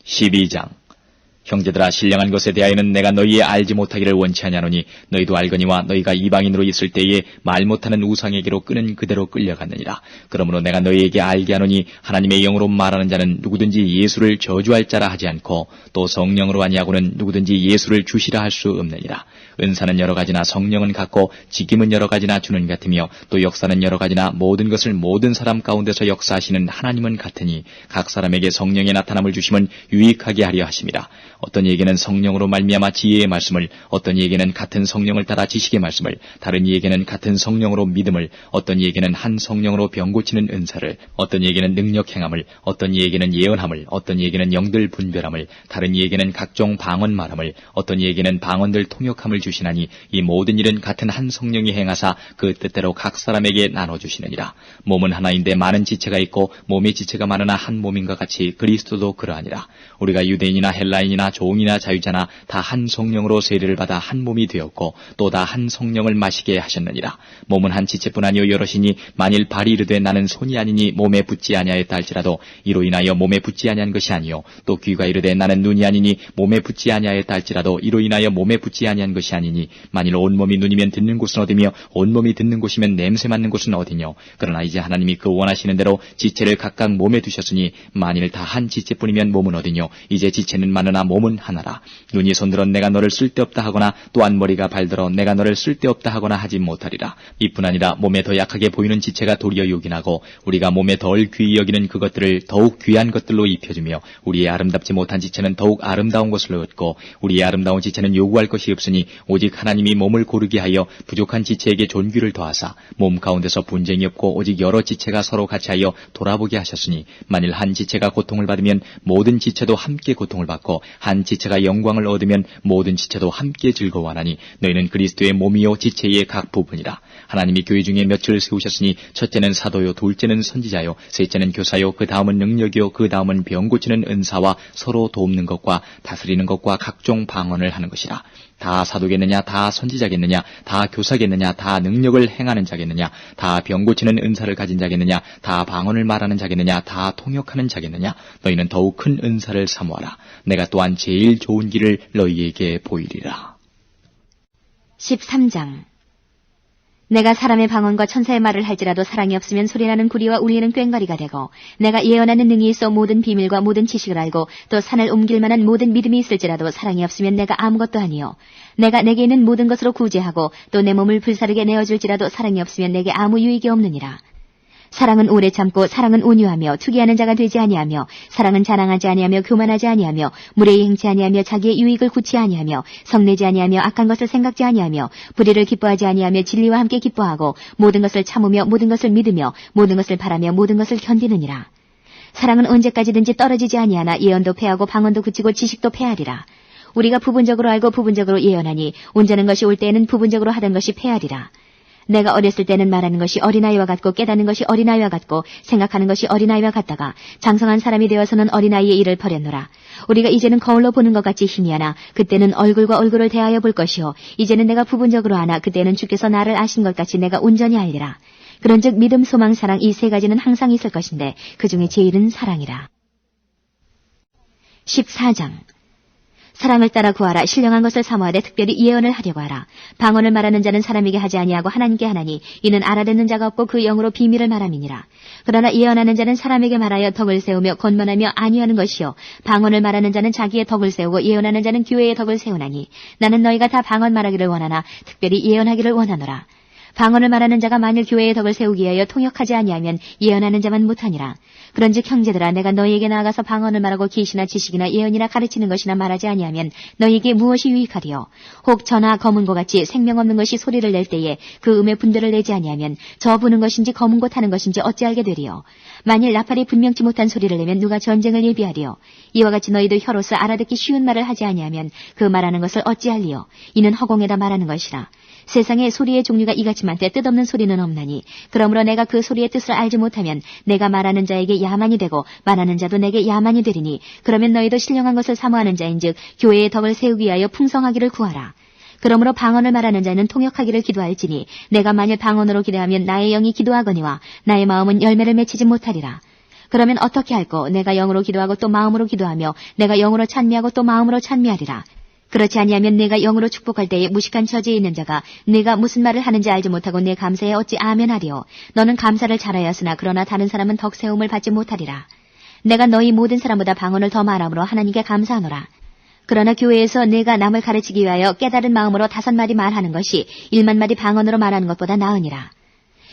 12장 형제들아 신령한 것에 대하여는 내가 너희의 알지 못하기를 원치 아니하노니 너희도 알거니와 너희가 이방인으로 있을 때에 말 못하는 우상에게로 끄는 그대로 끌려갔느니라. 그러므로 내가 너희에게 알게 하노니 하나님의 영으로 말하는 자는 누구든지 예수를 저주할 자라 하지 않고 또 성령으로 아니하고는 누구든지 예수를 주시라 할 수 없느니라. 은사는 여러 가지나 성령은 같고 직임은 여러 가지나 주는 같으며 또 역사는 여러 가지나 모든 것을 모든 사람 가운데서 역사하시는 하나님은 같으니 각 사람에게 성령의 나타남을 주심은 유익하게 하려 하심이라. 어떤 이에게는 성령으로 말미암아 지혜의 말씀을, 어떤 이에게는 같은 성령을 따라 지식의 말씀을, 다른 이에게는 같은 성령으로 믿음을, 어떤 이에게는 한 성령으로 병 고치는 은사를, 어떤 이에게는 능력 행함을, 어떤 이에게는 예언함을, 어떤 이에게는 영들 분별함을, 다른 이에게는 각종 방언 말함을, 어떤 이에게는 방언들 통역함을 주시나니 이 모든 일은 같은 한 성령이 행하사 그 뜻대로 각 사람에게 나눠주시느니라. 몸은 하나인데 많은 지체가 있고 몸의 지체가 많으나 한 몸인과 같이 그리스도도 그러하니라. 우리가 유대인이나 헬라인이나 종이나 자유자나 다 한 성령으로 세례를 받아 한 몸이 되었고 또 다 한 성령을 마시게 하셨느니라. 몸은 한 지체뿐 아니요 여럿이니 만일 발이 이르되 나는 손이 아니니 몸에 붙지 아니하였다 할지라도 이로 인하여 몸에 붙지 아니한 것이 아니요 또 귀가 이르되 나는 눈이 아니니 몸에 붙지 아니하였다 할지라도 이로 인하여 몸에 붙지 아니한 것이 아니니 만일 온몸이 눈이면 듣는 곳은 어디며 온몸이 듣는 곳이면 냄새 맡는 곳은 어디뇨. 그러나 이제 하나님이 그 원하시는 대로 지체를 각각 몸에 두셨으니 만일 다 한 지체뿐이면 몸은 어디뇨. 이제 지체는 많으나 몸은 하나라. 눈이 손들어 내가 너를 쓸데없다 하거나 또한 머리가 발들어 내가 너를 쓸데없다 하거나 하지 못하리라. 이뿐 아니라 몸에 더 약하게 보이는 지체가 도리어 요긴하고 우리가 몸에 덜 귀히 여기는 그것들을 더욱 귀한 것들로 입혀주며 우리의 아름답지 못한 지체는 더욱 아름다운 것을 얻고 우리의 아름다운 지체는 요구할 것이 없으니 오직 하나님이 몸을 고르게 하여 부족한 지체에게 존귀를 더하사 몸 가운데서 분쟁이 없고 오직 여러 지체가 서로 같이하여 돌아보게 하셨으니 만일 한 지체가 고통을 받으면 모든 지체도 함께 고통을 받고 한 지체가 영광을 얻으면 모든 지체도 함께 즐거워하나니 너희는 그리스도의 몸이요 지체의 각 부분이라. 하나님이 교회 중에 몇을 세우셨으니 첫째는 사도요 둘째는 선지자요 셋째는 교사요 그 다음은 능력이요 그 다음은 병 고치는 은사와 서로 돕는 것과 다스리는 것과 각종 방언을 하는 것이라. 다 사도겠느냐 다 선지자겠느냐 다 교사겠느냐 다 능력을 행하는 자겠느냐 다 병 고치는 은사를 가진 자겠느냐 다 방언을 말하는 자겠느냐 다 통역하는 자겠느냐. 너희는 더욱 큰 은사를 사모하라. 내가 또한 제일 좋은 길을 너희에게 보이리라. 13장 내가 사람의 방언과 천사의 말을 할지라도 사랑이 없으면 소리나는 구리와 울리는 꽹과리가 되고 내가 예언하는 능이 있어 모든 비밀과 모든 지식을 알고 또 산을 옮길 만한 모든 믿음이 있을지라도 사랑이 없으면 내가 아무것도 아니요 내가 내게 있는 모든 것으로 구제하고 또 내 몸을 불사르게 내어줄지라도 사랑이 없으면 내게 아무 유익이 없느니라. 사랑은 오래 참고 사랑은 온유하며 투기하는 자가 되지 아니하며 사랑은 자랑하지 아니하며 교만하지 아니하며 무례히 행치 아니하며 자기의 유익을 구치 아니하며 성내지 아니하며 악한 것을 생각지 아니하며 불의를 기뻐하지 아니하며 진리와 함께 기뻐하고 모든 것을 참으며 모든 것을 믿으며 모든 것을 바라며 모든 것을 견디느니라. 사랑은 언제까지든지 떨어지지 아니하나 예언도 패하고 방언도 그치고 지식도 패하리라. 우리가 부분적으로 알고 부분적으로 예언하니 온전한 것이 올 때에는 부분적으로 하던 것이 패하리라. 내가 어렸을 때는 말하는 것이 어린아이와 같고 깨닫는 것이 어린아이와 같고 생각하는 것이 어린아이와 같다가 장성한 사람이 되어서는 어린아이의 일을 버렸노라. 우리가 이제는 거울로 보는 것 같이 희미하나 그때는 얼굴과 얼굴을 대하여 볼 것이요 이제는 내가 부분적으로 하나 그때는 주께서 나를 아신 것 같이 내가 온전히 알리라. 그런즉 믿음, 소망, 사랑 이 세 가지는 항상 있을 것인데 그 중에 제일은 사랑이라. 14장. 사랑을 따라 구하라. 신령한 것을 사모하되 특별히 예언을 하려고 하라. 방언을 말하는 자는 사람에게 하지 아니하고 하나님께 하나니 이는 알아듣는 자가 없고 그 영으로 비밀을 말함이니라. 그러나 예언하는 자는 사람에게 말하여 덕을 세우며 권면하며 안위하는 것이요 방언을 말하는 자는 자기의 덕을 세우고 예언하는 자는 교회의 덕을 세우나니 나는 너희가 다 방언 말하기를 원하나 특별히 예언하기를 원하노라. 방언을 말하는 자가 만일 교회의 덕을 세우기 위하여 통역하지 아니하면 예언하는 자만 못하니라. 그런즉 형제들아 내가 너희에게 나아가서 방언을 말하고 계시나 지식이나 예언이나 가르치는 것이나 말하지 아니하면 너희에게 무엇이 유익하리요. 혹 저나 검은고 같이 생명 없는 것이 소리를 낼 때에 그 음의 분들을 내지 아니하면 저 부는 것인지 검은고 타는 것인지 어찌 알게 되리요. 만일 나팔이 분명치 못한 소리를 내면 누가 전쟁을 예비하리요. 이와 같이 너희도 혀로서 알아듣기 쉬운 말을 하지 아니하면 그 말하는 것을 어찌 알리요. 이는 허공에다 말하는 것이라. 세상에 소리의 종류가 이같이 많되 뜻없는 소리는 없나니 그러므로 내가 그 소리의 뜻을 알지 못하면 내가 말하는 자에게 야만이 되고 말하는 자도 내게 야만이 되리니 그러면 너희도 신령한 것을 사모하는 자인즉 교회의 덕을 세우기 위하여 풍성하기를 구하라. 그러므로 방언을 말하는 자는 통역하기를 기도할지니 내가 만일 방언으로 기도하면 나의 영이 기도하거니와 나의 마음은 열매를 맺히지 못하리라. 그러면 어떻게 할꼬? 내가 영으로 기도하고 또 마음으로 기도하며 내가 영으로 찬미하고 또 마음으로 찬미하리라. 그렇지 아니하면 내가 영으로 축복할 때에 무식한 처지에 있는 자가 내가 무슨 말을 하는지 알지 못하고 내 감사에 어찌 아멘하리요. 너는 감사를 잘하였으나 그러나 다른 사람은 덕세움을 받지 못하리라. 내가 너희 모든 사람보다 방언을 더 말함으로 하나님께 감사하노라. 그러나 교회에서 내가 남을 가르치기 위하여 깨달은 마음으로 5마디 말하는 것이 1만마디 방언으로 말하는 것보다 나으니라.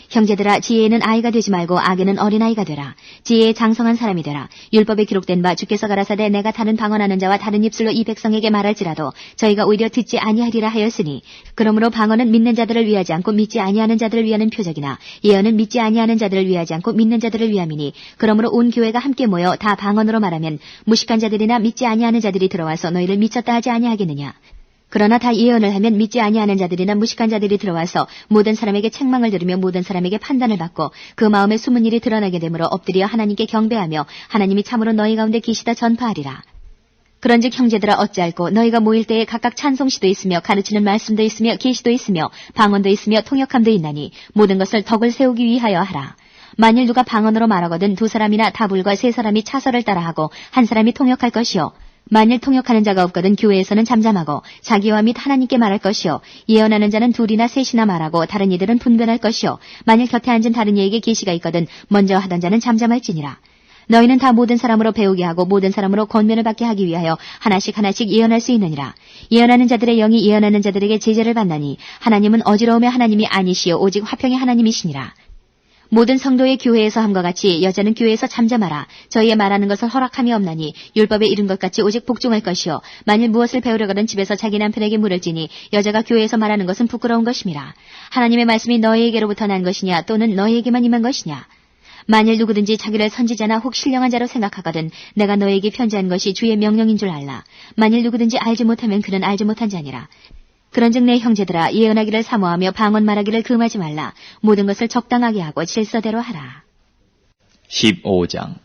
형제들아 지혜에는 아이가 되지 말고 악에는 어린아이가 되라. 지혜에 장성한 사람이 되라. 율법에 기록된 바 주께서 가라사대 내가 다른 방언하는 자와 다른 입술로 이 백성에게 말할지라도 저희가 오히려 듣지 아니하리라 하였으니 그러므로 방언은 믿는 자들을 위하지 않고 믿지 아니하는 자들을 위하는 표적이나 예언은 믿지 아니하는 자들을 위하지 않고 믿는 자들을 위함이니 그러므로 온 교회가 함께 모여 다 방언으로 말하면 무식한 자들이나 믿지 아니하는 자들이 들어와서 너희를 미쳤다 하지 아니하겠느냐. 그러나 다 예언을 하면 믿지 아니하는 자들이나 무식한 자들이 들어와서 모든 사람에게 책망을 들으며 모든 사람에게 판단을 받고 그 마음에 숨은 일이 드러나게 되므로 엎드려 하나님께 경배하며 하나님이 참으로 너희 가운데 계시다 전파하리라. 그런즉 형제들아 어찌할꼬 너희가 모일 때에 각각 찬송시도 있으며 가르치는 말씀도 있으며 계시도 있으며 방언도 있으며 통역함도 있나니 모든 것을 덕을 세우기 위하여 하라. 만일 누가 방언으로 말하거든 2사람이나 다불과 3사람이 차서를 따라하고 1사람이 통역할 것이요. 만일 통역하는 자가 없거든 교회에서는 잠잠하고 자기와 및 하나님께 말할 것이요. 예언하는 자는 2이나 3이나 말하고 다른 이들은 분별할 것이요. 만일 곁에 앉은 다른 이에게 계시가 있거든 먼저 하던 자는 잠잠할지니라. 너희는 다 모든 사람으로 배우게 하고 모든 사람으로 권면을 받게 하기 위하여 하나씩 예언할 수 있느니라. 예언하는 자들의 영이 예언하는 자들에게 제재를 받나니 하나님은 어지러움의 하나님이 아니시요 오직 화평의 하나님이시니라. 모든 성도의 교회에서 함과 같이 여자는 교회에서 잠잠하라. 저희의 말하는 것을 허락함이 없나니 율법에 이른 것 같이 오직 복종할 것이요. 만일 무엇을 배우려거든 집에서 자기 남편에게 물을지니 여자가 교회에서 말하는 것은 부끄러운 것임이라. 하나님의 말씀이 너희에게로부터 난 것이냐 또는 너희에게만 임한 것이냐. 만일 누구든지 자기를 선지자나 혹 신령한 자로 생각하거든 내가 너희에게 편지한 것이 주의 명령인 줄 알라. 만일 누구든지 알지 못하면 그는 알지 못한 자니라. 그런즉 내 형제들아 예언하기를 사모하며 방언 말하기를 금하지 말라. 모든 것을 적당하게 하고 질서대로 하라. 15장.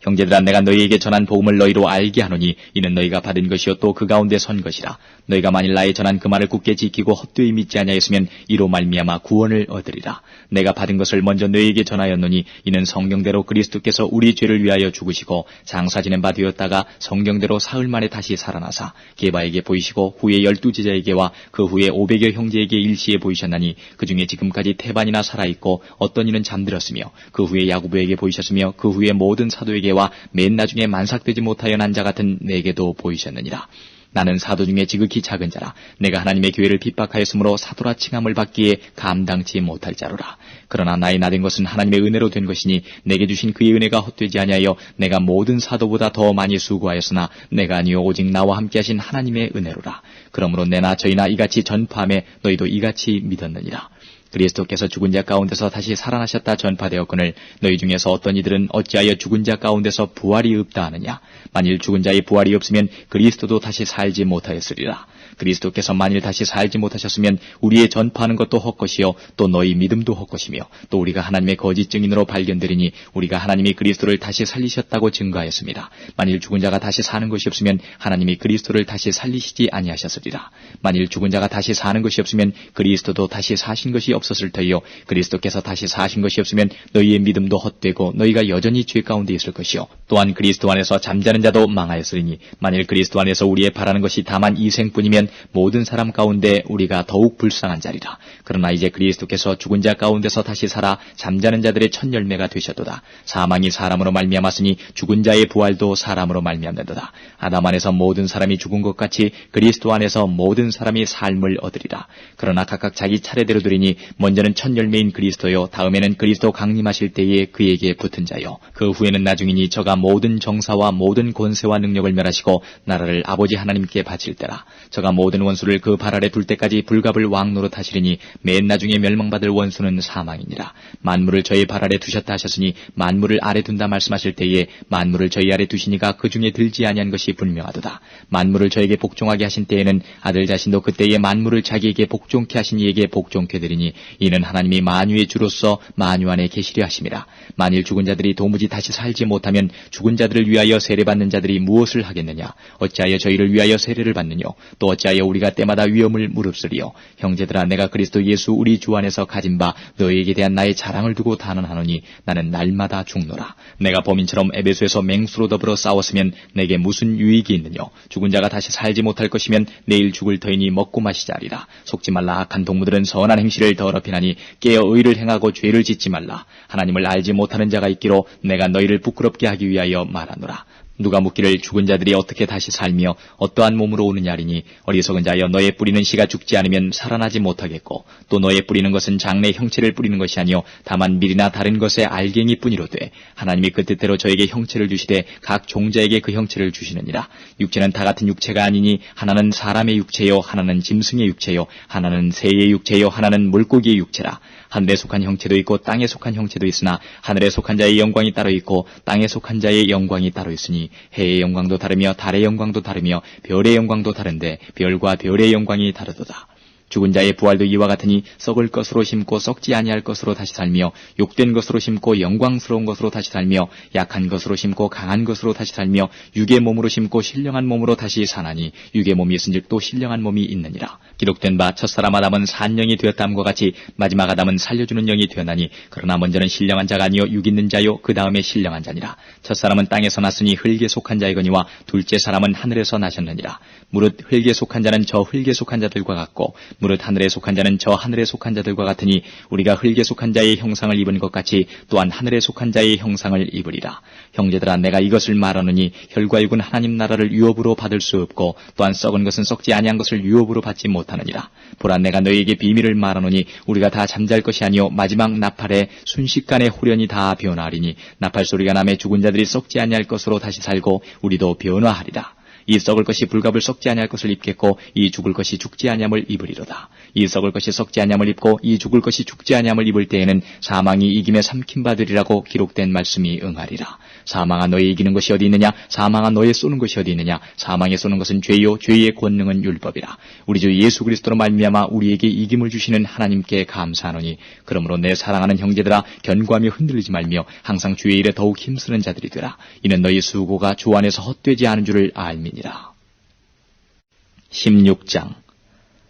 형제들아 내가 너희에게 전한 복음을 너희로 알게 하노니 이는 너희가 받은 것이요 또 그 가운데 선 것이라. 너희가 만일 나의 전한 그 말을 굳게 지키고 헛되이 믿지 아니하였으면 이로 말미암아 구원을 얻으리라. 내가 받은 것을 먼저 너희에게 전하였노니 이는 성경대로 그리스도께서 우리 죄를 위하여 죽으시고 장사 지낸 바 되었다가 성경대로 사흘 만에 다시 살아나사 게바에게 보이시고 후에 12제자에게와 그 후에 500여 형제에게 일시에 보이셨나니 그 중에 지금까지 태반이나 살아있고 어떤 이는 잠들었으며 그 후에 야고보에게 보이셨으며 그 후에 모든 사도에게 와 맨 나중에 만삭되지 못하여 난 자 같은 내게도 보이셨느니라. 나는 사도 중에 지극히 작은 자라. 내가 하나님의 교회를 핍박하였으므로 사도라 칭함을 받기에 감당치 못할 자로라. 그러나 나의 나된 것은 하나님의 은혜로 된 것이니 내게 주신 그의 은혜가 헛되지 아니하여 내가 모든 사도보다 더 많이 수고하였으나 내가 아니요 오직 나와 함께 하신 하나님의 은혜로라. 그러므로 내나 저희나 이같이 전파함에 너희도 이같이 믿었느니라. 그리스도께서 죽은 자 가운데서 다시 살아나셨다 전파되었거늘 너희 중에서 어떤 이들은 어찌하여 죽은 자 가운데서 부활이 없다 하느냐. 만일 죽은 자의 부활이 없으면 그리스도도 다시 살지 못하였으리라. 그리스도께서 만일 다시 살지 못하셨으면 우리의 전파하는 것도 헛것이요 또 너희 믿음도 헛것이며 또 우리가 하나님의 거짓 증인으로 발견되리니 우리가 하나님이 그리스도를 다시 살리셨다고 증거하였습니다. 만일 죽은 자가 다시 사는 것이 없으면 하나님이 그리스도를 다시 살리시지 아니하셨으리라. 만일 죽은 자가 다시 사는 것이 없으면 그리스도도 다시 사신 것이 없었을 터이요 그리스도께서 다시 사신 것이 없으면 너희의 믿음도 헛되고 너희가 여전히 죄 가운데 있을 것이요 또한 그리스도 안에서 잠자는 자도 망하였으리니 만일 그리스도 안에서 우리의 바라는 것이 다만 이 생뿐이면 모든 사람 가운데 우리가 더욱 불쌍한 자리라. 그러나 이제 그리스도께서 죽은 자 가운데서 다시 살아 잠자는 자들의 첫 열매가 되셨도다. 사망이 사람으로 말미암았으니 죽은 자의 부활도 사람으로 말미암는도다. 아담 안에서 모든 사람이 죽은 것 같이 그리스도 안에서 모든 사람이 삶을 얻으리라. 그러나 각각 자기 차례대로 되리니 먼저는 첫 열매인 그리스도요 다음에는 그리스도 강림하실 때에 그에게 붙은 자요 그 후에는 나중이니 저가 모든 정사와 모든 권세와 능력을 멸하시고 나라를 아버지 하나님께 바칠 때라. 저가 모든 원수를 그 발 아래 둘 때까지 불갑을 왕노릇 하시리니 맨 나중에 멸망받을 원수는 사망이니라. 만물을 저희 발 아래 두셨다 하셨으니 만물을 아래 둔다 말씀하실 때에 만물을 저희 아래 두시니가 그 중에 들지 아니한 것이 분명하도다. 만물을 저에게 복종하게 하신 때에는 아들 자신도 그때에 만물을 자기에게 복종케 하신 이에게 복종케 되리니 이는 하나님이 만유의 주로서 만유 안에 계시려 하심이라. 만일 죽은 자들이 도무지 다시 살지 못하면 죽은 자들을 위하여 세례받는 자들이 무엇을 하겠느냐? 어찌하여 저희를 위하여 세례를 받느뇨? 또 어찌하여 우리가 때마다 위험을 무릅쓰리요? 형제들아 내가 그리스도 예수 우리 주 안에서 가진 바 너희에게 대한 나의 자랑을 두고 단언하노니 나는 날마다 죽노라. 내가 범인처럼 에베소에서 맹수로 더불어 싸웠으면 내게 무슨 유익이 있느뇨? 죽은 자가 다시 살지 못할 것이면 내일 죽을 터이니 먹고 마시자 하리라. 속지 말라. 악한 동무들은 선한 행실을 더럽히나니 깨어 의를 행하고 죄를 짓지 말라. 하나님을 알지 못하는 자가 있기로 내가 너희를 부끄럽게 하기 위하여 말하노라. 누가 묻기를 죽은 자들이 어떻게 다시 살며 어떠한 몸으로 오느냐리니 어리석은 자여 너의 뿌리는 씨가 죽지 않으면 살아나지 못하겠고 또 너의 뿌리는 것은 장래 형체를 뿌리는 것이 아니요 다만 밀이나 다른 것의 알갱이 뿐이로되 하나님이 그 뜻대로 저에게 형체를 주시되 각 종자에게 그 형체를 주시느니라. 육체는 다 같은 육체가 아니니 하나는 사람의 육체요 하나는 짐승의 육체요 하나는 새의 육체요 하나는 물고기의 육체라. 하늘에 속한 형체도 있고 땅에 속한 형체도 있으나 하늘에 속한 자의 영광이 따로 있고 땅에 속한 자의 영광이 따로 있으니 해의 영광도 다르며 달의 영광도 다르며 별의 영광도 다른데 별과 별의 영광이 다르도다. 죽은 자의 부활도 이와 같으니 썩을 것으로 심고 썩지 아니할 것으로 다시 살며 욕된 것으로 심고 영광스러운 것으로 다시 살며 약한 것으로 심고 강한 것으로 다시 살며 육의 몸으로 심고 신령한 몸으로 다시 사나니 육의 몸이 있은즉 또 신령한 몸이 있느니라. 기록된 바 첫사람 아담은 산영이 되었다함과 같이 마지막 아담은 살려주는 영이 되었나니 그러나 먼저는 신령한 자가 아니요 육 있는 자요 그 다음에 신령한 자니라. 첫사람은 땅에서 났으니 흙에 속한 자이거니와 둘째 사람은 하늘에서 나셨느니라. 무릇 흙에 속한 자는 저 흙에 속한 자들과 같고 무릇 하늘에 속한 자는 저 하늘에 속한 자들과 같으니 우리가 흙에 속한 자의 형상을 입은 것 같이 또한 하늘에 속한 자의 형상을 입으리라. 형제들아 내가 이것을 말하노니 혈과 육은 하나님 나라를 유업으로 받을 수 없고 또한 썩은 것은 썩지 아니한 것을 유업으로 받지 못하느니라. 보라 내가 너희에게 비밀을 말하노니 우리가 다 잠잘 것이 아니요 마지막 나팔에 순식간에 후련히 다 변화하리니 나팔 소리가 나매 죽은 자들이 썩지 아니할 것으로 다시 살고 우리도 변화하리라. 이 썩을 것이 불갑을 썩지 아니할 것을 입겠고 이 죽을 것이 죽지 아니함을 입으리로다. 이 썩을 것이 썩지 아니함을 입고 이 죽을 것이 죽지 아니함을 입을 때에는 사망이 이김에 삼킴받으리라고 기록된 말씀이 응하리라. 사망아 너의 이기는 것이 어디 있느냐? 사망아 너의 쏘는 것이 어디 있느냐? 사망에 쏘는 것은 죄요 죄의 권능은 율법이라. 우리 주 예수 그리스도로 말미암아 우리에게 이김을 주시는 하나님께 감사하노니 그러므로 내 사랑하는 형제들아 견고하며 흔들리지 말며 항상 주의 일에 더욱 힘쓰는 자들이 되라. 이는 너희 수고가 주 안에서 헛되지 않은 줄을 알미니라. 16장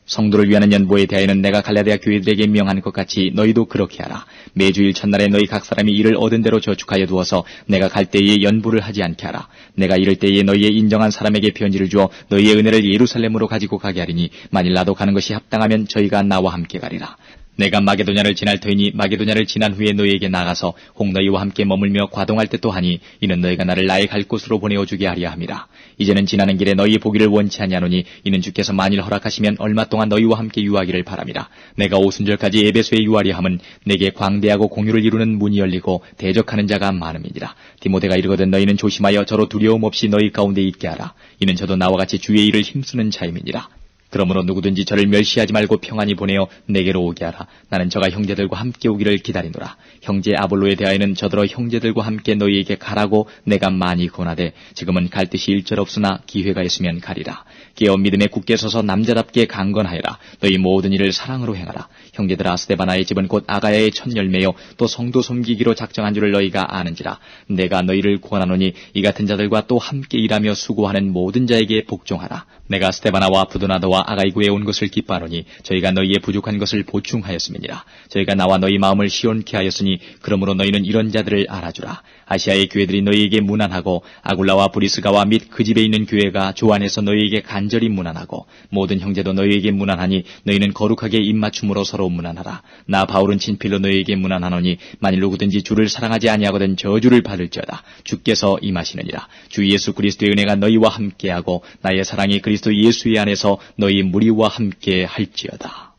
성도를 위하는 연보에 대하여는 내가 갈라디아 교회들에게 명하는 것 같이 너희도 그렇게 하라. 매주일 첫날에 너희 각 사람이 일을 얻은 대로 저축하여 두어서 내가 갈 때에 연부를 하지 않게 하라. 내가 이럴 때에 너희의 인정한 사람에게 편지를 주어 너희의 은혜를 예루살렘으로 가지고 가게 하리니 만일 나도 가는 것이 합당하면 저희가 나와 함께 가리라. 내가 마게도냐를 지날 터이니 마게도냐를 지난 후에 너희에게 나가서 혹 너희와 함께 머물며 과동할 듯도 하니 이는 너희가 나를 나의 갈 곳으로 보내어주게 하려 함이라. 이제는 지나는 길에 너희 보기를 원치 아니하노니 이는 주께서 만일 허락하시면 얼마 동안 너희와 함께 유하기를 바람이라. 내가 오순절까지 에베소에 유하려 함은 내게 광대하고 공유를 이루는 문이 열리고 대적하는 자가 많음이니라. 디모데가 이르거든 너희는 조심하여 저로 두려움 없이 너희 가운데 있게 하라. 이는 저도 나와 같이 주의 일을 힘쓰는 자임이니라. 그러므로 누구든지 저를 멸시하지 말고 평안히 보내어 내게로 오게 하라. 나는 저가 형제들과 함께 오기를 기다리노라. 형제 아볼로에 대하여는 저더러 형제들과 함께 너희에게 가라고 내가 많이 권하되 지금은 갈 뜻이 일절 없으나 기회가 있으면 가리라. 깨어 믿음에 굳게 서서 남자답게 강건하여라. 너희 모든 일을 사랑으로 행하라. 형제들아, 스데바나의 집은 곧 아가야의 첫 열매요 또 성도 섬기기로 작정한 줄을 너희가 아는지라. 내가 너희를 권하노니 이 같은 자들과 또 함께 일하며 수고하는 모든 자에게 복종하라. 내가 스데바나와 부도나도와 아가이구에 온 것을 기뻐하노니 저희가 너희의 부족한 것을 보충하였음이니라. 저희가 나와 너희 마음을 시원케 하였으니 그러므로 너희는 이런 자들을 알아주라. 아시아의 교회들이 너희에게 문안하고 아굴라와 브리스가와 및 그 집에 있는 교회가 조안에서 너희에게 간절히 문안하고 모든 형제도 너희에게 문안하니 너희는 거룩하게 입맞춤으로 서로 문안하라. 나 바울은 친필로 너희에게 문안하노니 만일 누구든지 주를 사랑하지 아니하거든 저주를 받을지어다. 주께서 임하시느니라. 주 예수 그리스도의 은혜가 너희와 함께하고 나의 사랑이 그리스도 예수의 안에서 너희 무리와 함께 할지어다.